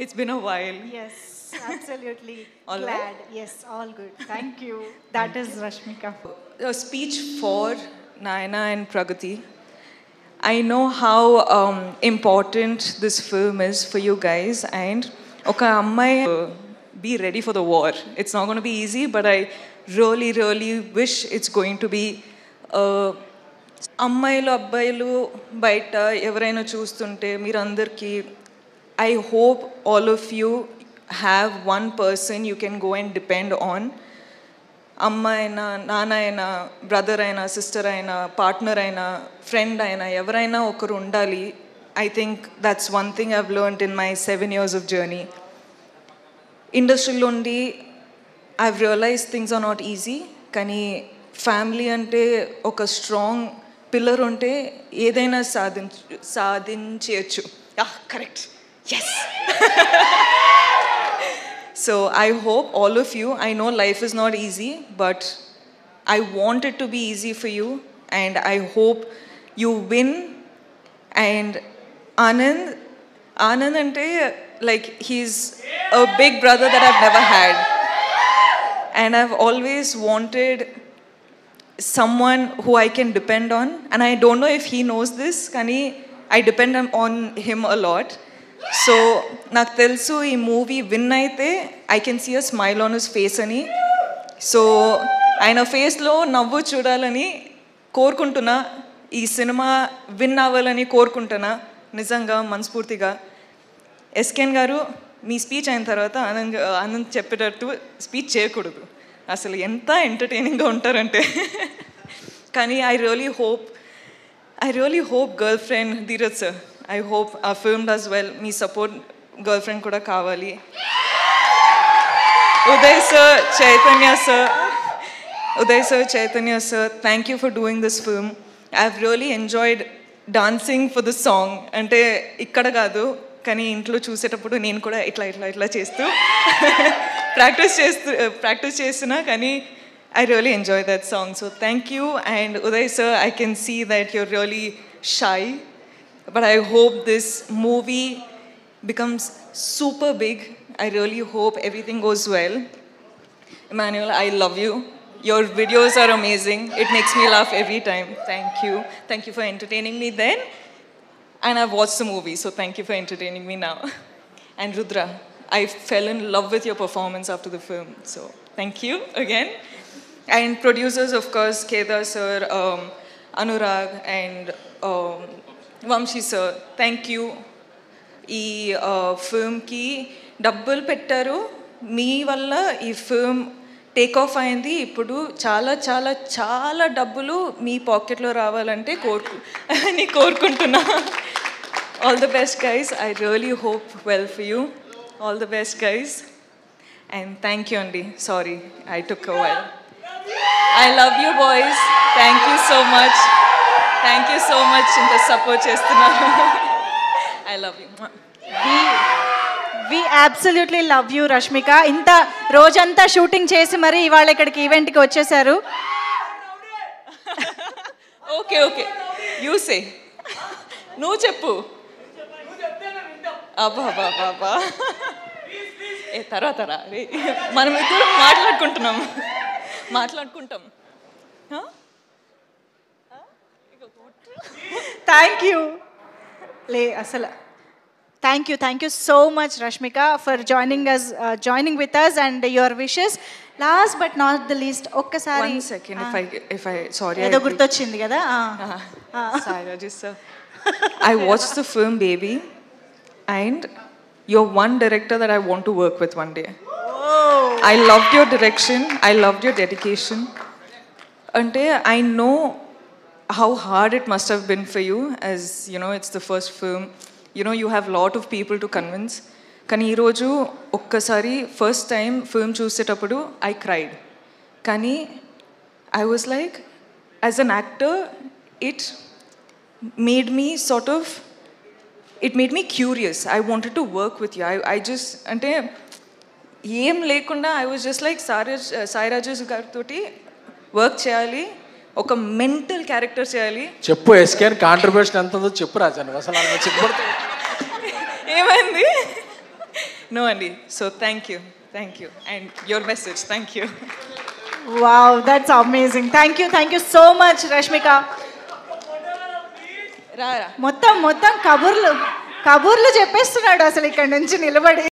It's been a while. Yes, absolutely. All Glad. right? Yes, all good. Thank you. That is Rashmika. A speech for Nayana and Pragati. I know how important this film is for you guys, and oka ammai be ready for the war. It's not going to be easy, but I really wish it's going to be అమ్మాయిలు అబ్బాయిలు బయట ఎవరైనా చూస్తుంటే మీరందరికీ I hope all of you have one person you can go and depend on. అమ్మ అయినా నాన్న అయినా బ్రదర్ అయినా సిస్టర్ అయినా పార్ట్నర్ అయినా ఫ్రెండ్ అయినా ఎవరైనా ఒకరు ఉండాలి. I think that's one thing I've learned in my 7 years of journey. ఇండస్ట్రీలో ఉండి I've realize things are not easy, కానీ ఫ్యామిలీ అంటే ఒక స్ట్రాంగ్ పిల్లర్ ఉంటే ఏదైనా సాధించవచ్చు. Correct, yes. So I hope all of you, I know life is not easy, but I want it to be easy for you, and I hope you win. And Anand ante, like, he's a big brother that I've never had, and I've always wanted someone who I can depend on, and I don't know if he knows this, kani I depend on him a lot. So నాకు తెలుసు ఈ movie win అయితే I can see a smile on his face అని. So ఆయన ఫేస్లో నవ్వు చూడాలని కోరుకుంటున్నా. ఈ సినిమా విన్ అవ్వాలని కోరుకుంటున్నా నిజంగా మనస్ఫూర్తిగా. ఎస్కేన్ గారు, మీ స్పీచ్ అయిన తర్వాత ఆనంద్ చెప్పేటట్టు స్పీచ్ చేయకూడదు, అసలు ఎంత ఎంటర్టైనింగ్గా ఉంటారంటే. కానీ I really hope girl friend Dheeraj sir, I hope our film does well. Me support girlfriend kuda kavali. Uday sir, Chaitanya sir, thank you for doing this film. I've really enjoyed dancing for the song. Ante ikkada kaadu, kani intlo chusetappudu nenu kuda itla chestu practice chestuna, kani I really enjoy that song. So thank you. And Uday sir, I can see that you're really shy, but I hope this movie becomes super big. I really hope everything goes well. Emmanuel, I love you. Your videos are amazing. It makes me laugh every time. Thank you. Thank you for entertaining me then. And I've watched the movie, so thank you for entertaining me now. And Rudra, I fell in love with your performance after the film. So thank you again. And producers, of course, Kedar sir, Anurag, and Vamsi sir, thank you. ఈ ఫిల్మ్కి డబ్బులు పెట్టారు, మీ వల్ల ఈ film take off అయింది. ఇప్పుడు చాలా చాలా చాలా డబ్బులు మీ పాకెట్లో రావాలంటే కోరుకుంటున్నా. All the best guys. I really hope well for you. All the best guys. And thank you అండి. Sorry I took a while. I love you boys. Thank you so much. Thank you so much ఇంత support చేస్తున్నారు. I love you. We absolutely love you Rashmika. ఇంత రోజంతా shooting చేసి మరి ఇవాళ ఇక్కడికి ఈవెంట్కి వచ్చేసారు. ఓకే యూ సే, నువ్వు చెప్పు. అబ్బా ఏ తర్వాత రా, మనం ఇద్దరు మాట్లాడుకుంటాం. Thank you. అసలు thank you so much Rashmika for joining with us and your wishes. Last but not the least, ఒక్కసారి ఏదో గుర్తొచ్చింది కదా. I watched the film Baby, and you're one director that I want to work with one day. I loved your direction, I loved your dedication. Ante I know how hard it must have been for you, as you know, it's the first film. You know, you have a lot of people to convince. Kani ee roju okkasari first time film chusetappudu I cried. Kani I was like, as an actor, it made me curious. I wanted to work with you. I just ante ఏం లేకుండా I was just like Sai Rajesh గారితోటి work చేయాలి, ఒక mental character చేయాలి. చెప్పు ఎస్కేన్ contribution ఎంత ఉందో చెప్పు రాజా. అసలు చెప్పు. ఏమైంది? No, Andy. So thank you. And your message, thank you. Wow, that's amazing. Thank you so much, Rashmika. Rara. మొత్తం కబుర్లు చెప్పేస్తున్నాడు అసలు ఇక్కడ నుంచి నిలబడి.